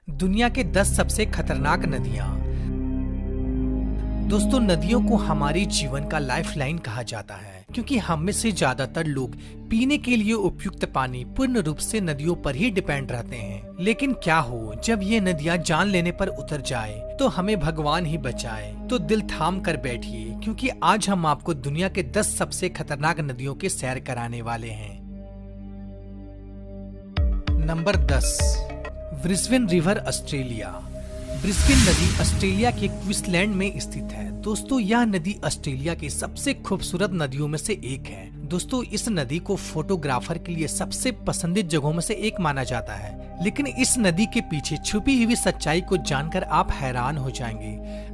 दुनिया के 10 सबसे खतरनाक नदियां। दोस्तों, नदियों को हमारे जीवन का लाइफलाइन कहा जाता है क्योंकि हम में से ज्यादातर लोग पीने के लिए उपयुक्त पानी पूर्ण रूप से नदियों पर ही डिपेंड रहते हैं। लेकिन क्या हो जब ये नदियां जान लेने पर उतर जाए तो हमें भगवान ही बचाए। तो दिल थाम कर बैठिए क्योंकि आज हम आपको दुनिया के 10 सबसे खतरनाक नदियों के सैर कराने वाले हैं। Number 10, Brisbane river, Australia. Brisbane नदी ऑस्ट्रेलिया के क्वींसलैंड में स्थित है। दोस्तों, यह नदी ऑस्ट्रेलिया की सबसे खूबसूरत नदियों में से एक है। दोस्तों, इस नदी को फोटोग्राफर के लिए सबसे पसंदीदा जगहों में से एक माना जाता है। लेकिन इस नदी के पीछे छुपी हुई सच्चाई को जानकर आप हैरान हो जाएंगे।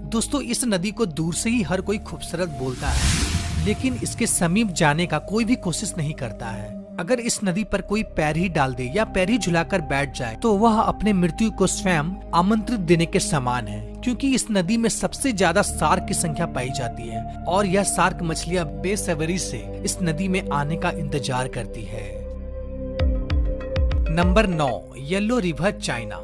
दोस्तों, इस नदी को दूर से ही हर कोई खूबसूरत बोलता है, लेकिन इसके समीप जाने का कोई भी कोशिश नहीं करता है। अगर इस नदी पर कोई पैर ही डाल दे या पैर ही झुलाकर बैठ जाए तो वह अपने मृत्यु को स्वयं आमंत्रित देने के समान है, क्योंकि इस नदी में सबसे ज्यादा शार्क की संख्या पाई जाती है और यह शार्क मछलियां बेसब्री से इस नदी में आने का इंतजार करती है। Number 9, yellow river, China.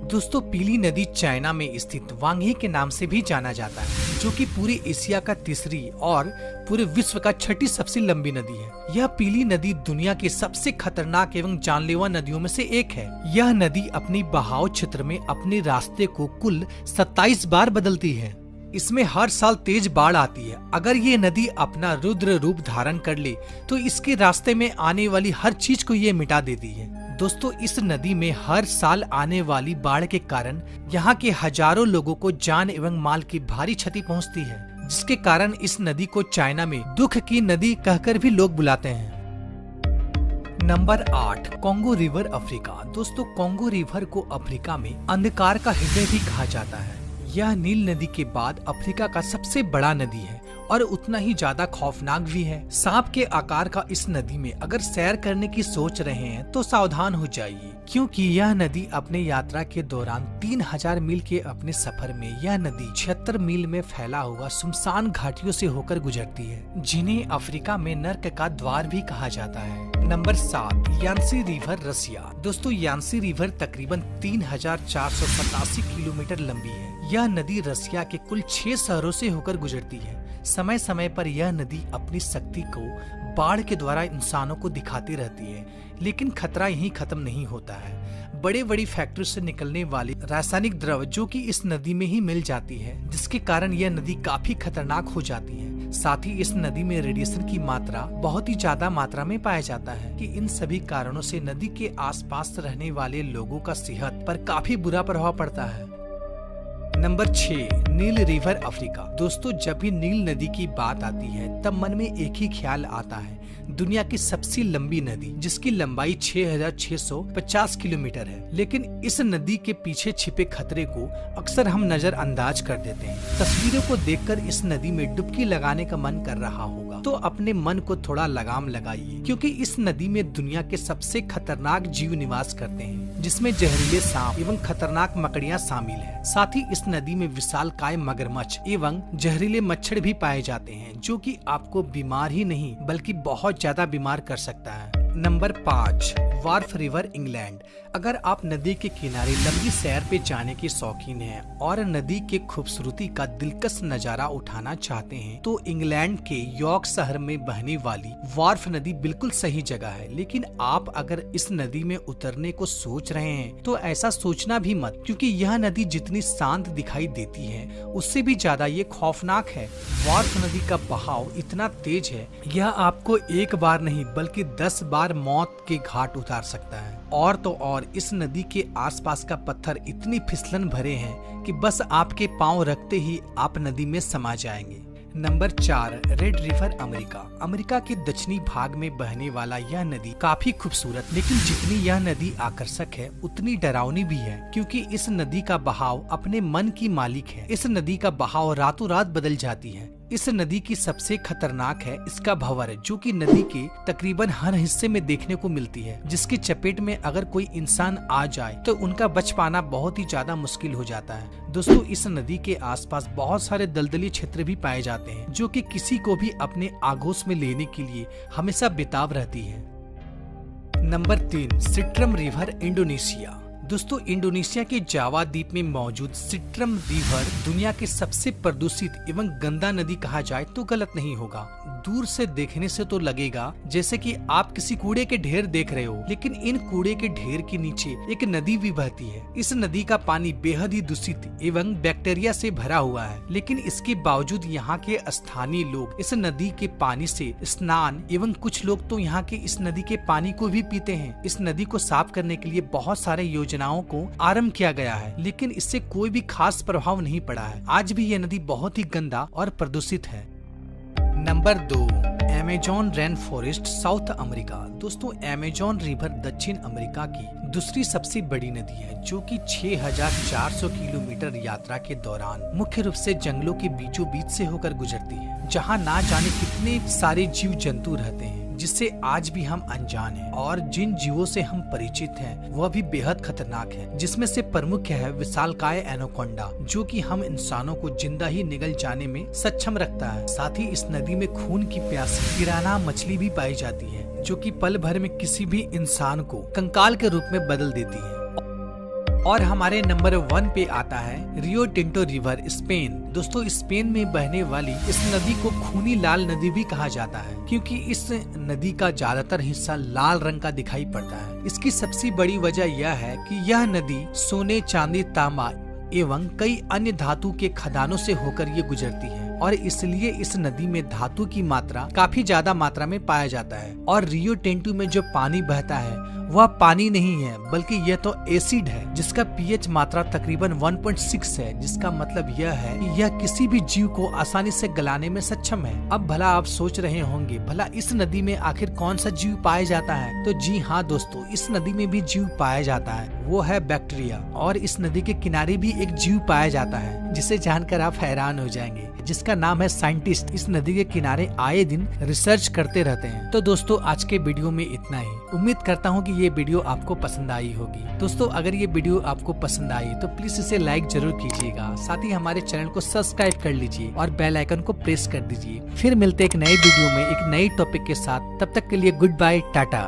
दोस्तों, पीली नदी चाइना में स्थित वांगही के नाम से भी जाना जाता है, जो कि पूरे एशिया का तीसरी और पूरे विश्व का छठी सबसे लंबी नदी है। यह पीली नदी दुनिया की सबसे खतरनाक एवं जानलेवा नदियों में से एक है। यह नदी अपनी बहाव क्षेत्र में अपने रास्ते को कुल 27 बार बदलती है। इसमें हर साल तेज बाढ़ आती है। अगर ये नदी अपना रुद्र रूप धारण कर ले तो इसके रास्ते में आने वाली हर चीज को ये मिटा देती है। दोस्तों, इस नदी में हर साल आने वाली बाढ़ के कारण यहाँ के हजारों लोगों को जान एवं माल की भारी क्षति पहुँचती है, जिसके कारण इस नदी को चाइना में दुख की नदी कहकर भी लोग बुलाते हैं। Number 8, Congo river, Africa. दोस्तों, कॉन्गो रिवर को अफ्रीका में अंधकार का हृदय भी कहा जाता है। यह नील नदी के बाद अफ्रीका का सबसे बड़ा नदी है और उतना ही ज्यादा खौफनाक भी है। सांप के आकार का इस नदी में अगर सैर करने की सोच रहे हैं तो सावधान हो जाइए, क्योंकि यह नदी अपने यात्रा के दौरान 3000 मील के अपने सफर में यह नदी 76 मील में फैला हुआ सुनसान घाटियों से होकर गुजरती है, जिन्हें अफ्रीका में नर्क का द्वार भी कहा जाता है। नंबर 7, यांसी रिवर, रसिया। दोस्तों, यांसी रिवर तकरीबन 3487 किलोमीटर लंबी है। यह नदी रसिया के कुल 6 शहरों से होकर गुजरती है। समय समय पर यह नदी अपनी शक्ति को बाढ़ के द्वारा इंसानों को दिखाती रहती है, लेकिन खतरा यहीं खत्म नहीं होता है। बड़े बड़ी फैक्ट्री से निकलने वाली रासायनिक द्रव जो कि इस नदी में ही मिल जाती है, जिसके कारण यह नदी काफी खतरनाक हो जाती है। साथ ही इस नदी में रेडिएशन की मात्रा बहुत ही ज्यादा मात्रा में पाया जाता है कि इन सभी कारणों से नदी के आसपास रहने वाले लोगों का सेहत पर काफी बुरा प्रभाव पड़ता है। नंबर 6, नील रिवर, अफ्रीका। दोस्तों, जब भी नील नदी की बात आती है तब मन में एक ही ख्याल आता है, दुनिया की सबसे लंबी नदी, जिसकी लंबाई 6650 किलोमीटर है। लेकिन इस नदी के पीछे छिपे खतरे को अक्सर हम नजरअंदाज कर देते हैं। तस्वीरों को देखकर इस नदी में डुबकी लगाने का मन कर रहा होगा तो अपने मन को थोड़ा लगाम लगाइए, क्योंकि इस नदी में दुनिया के सबसे खतरनाक जीव निवास करते हैं, जिसमें जहरीले सांप एवं खतरनाक मकड़ियाँ शामिल है। साथ ही इस नदी में विशालकाय मगरमच्छ एवं जहरीले मच्छर भी पाए जाते हैं, जो कि आपको बीमार ही नहीं बल्कि बहुत ज्यादा बीमार कर सकता है। Number 5, Wharf river, England. अगर आप नदी के किनारे लंबी सैर पे जाने के शौकीन हैं और नदी के खूबसूरती का दिलकश नजारा उठाना चाहते हैं तो इंग्लैंड के यॉर्क शहर में बहने वाली वार्फ नदी बिल्कुल सही जगह है। लेकिन आप अगर इस नदी में उतरने को सोच रहे हैं तो ऐसा सोचना भी मत, क्योंकि यह नदी जितनी शांत दिखाई देती है उससे भी ज्यादा ये खौफनाक है। वार्फ नदी का बहाव इतना तेज है, यह आपको एक बार नहीं बल्कि 10 बार मौत के घाट उतार सकता है। और तो और इस नदी के आसपास का पत्थर इतनी फिसलन भरे हैं कि बस आपके पांव रखते ही आप नदी में समा जाएंगे। Number 4, red river, America. America के दक्षिणी भाग में बहने वाला यह नदी काफी खूबसूरत, लेकिन जितनी यह नदी आकर्षक है उतनी डरावनी भी है, क्योंकि इस नदी का बहाव अपने मन की मालिक है। इस नदी का बहाव रातों रात बदल जाती है। इस नदी की सबसे खतरनाक है इसका भंवर, जो कि नदी के तकरीबन हर हिस्से में देखने को मिलती है, जिसकी चपेट में अगर कोई इंसान आ जाए तो उनका बच पाना बहुत ही ज्यादा मुश्किल हो जाता है। दोस्तों, इस नदी के आसपास बहुत सारे दलदली क्षेत्र भी पाए जाते हैं, जो कि किसी को भी अपने आगोश में लेने के लिए हमेशा बेताब रहती है। Number 3, Citarum river, Indonesia. दोस्तों इंडोनेशिया के जावा द्वीप में मौजूद सिट्रम रिवर दुनिया के सबसे प्रदूषित एवं गंदा नदी कहा जाए तो गलत नहीं होगा। दूर से देखने से तो लगेगा जैसे कि आप किसी कूड़े के ढेर देख रहे हो, लेकिन इन कूड़े के ढेर के नीचे एक नदी भी बहती है। इस नदी का पानी बेहद ही दूषित एवं बैक्टीरिया से भरा हुआ है, लेकिन इसके बावजूद यहाँ के स्थानीय लोग इस नदी के पानी से स्नान एवं कुछ लोग तो यहाँ के इस नदी के पानी को भी पीते हैं। इस नदी को साफ करने के लिए बहुत सारे योजनाओं को आरंभ किया गया है, लेकिन इससे कोई भी खास प्रभाव नहीं पड़ा है। आज भी यह नदी बहुत ही गंदा और प्रदूषित है। Number 2, Amazon rain forest south America. दोस्तों अमेज़न रिवर दक्षिण अमेरिका की दूसरी सबसे बड़ी नदी है, जो कि 6400 किलोमीटर यात्रा के दौरान मुख्य रूप से जंगलों के बीचों बीच से होकर गुजरती है, जहां ना जाने कितने सारे जीव जंतु रहते हैं, जिससे आज भी हम अनजान हैं। और जिन जीवों से हम परिचित हैं वह भी बेहद खतरनाक है, जिसमें से प्रमुख है विशालकाय एनाकोंडा, जो कि हम इंसानों को जिंदा ही निगल जाने में सक्षम रखता है। साथ ही इस नदी में खून की प्यासी पिराना मछली भी पाई जाती है, जो कि पल भर में किसी भी इंसान को कंकाल के रूप में बदल देती है। और हमारे नंबर 1 पे आता है रियो टिंटो रिवर, स्पेन। दोस्तों स्पेन में बहने वाली इस नदी को खूनी लाल नदी भी कहा जाता है, क्योंकि इस नदी का ज्यादातर हिस्सा लाल रंग का दिखाई पड़ता है। इसकी सबसे बड़ी वजह यह है कि यह नदी सोने, चांदी, तांबा एवं कई अन्य धातु के खदानों से होकर ये गुजरती है, और इसलिए इस नदी में धातु की मात्रा काफी ज्यादा मात्रा में पाया जाता है। और रियो टिंटो में जो पानी बहता है वह पानी नहीं है, बल्कि यह तो एसिड है, जिसका पीएच मात्रा तकरीबन 1.6 है, जिसका मतलब यह है कि यह किसी भी जीव को आसानी से गलाने में सक्षम है। अब भला आप सोच रहे होंगे, भला इस नदी में आखिर कौन सा जीव पाया जाता है? तो जी हाँ दोस्तों, इस नदी में भी जीव पाया जाता है, वो है बैक्टीरिया। और इस नदी के किनारे भी एक जीव पाया जाता है, जिसे जानकर आप हैरान हो जाएंगे, जिसका नाम है साइंटिस्ट। इस नदी के किनारे आए दिन रिसर्च करते रहते हैं। तो दोस्तों आज के वीडियो में इतना ही। उम्मीद करता हूँ कि ये वीडियो आपको पसंद आई होगी। दोस्तों अगर ये वीडियो आपको पसंद आई तो प्लीज इसे लाइक जरूर कीजिएगा, साथ ही हमारे चैनल को सब्सक्राइब कर लीजिए और बेल आइकन को प्रेस कर दीजिए। फिर मिलते एक नए वीडियो में एक नई टॉपिक के साथ। तब तक के लिए गुड बाय, टाटा।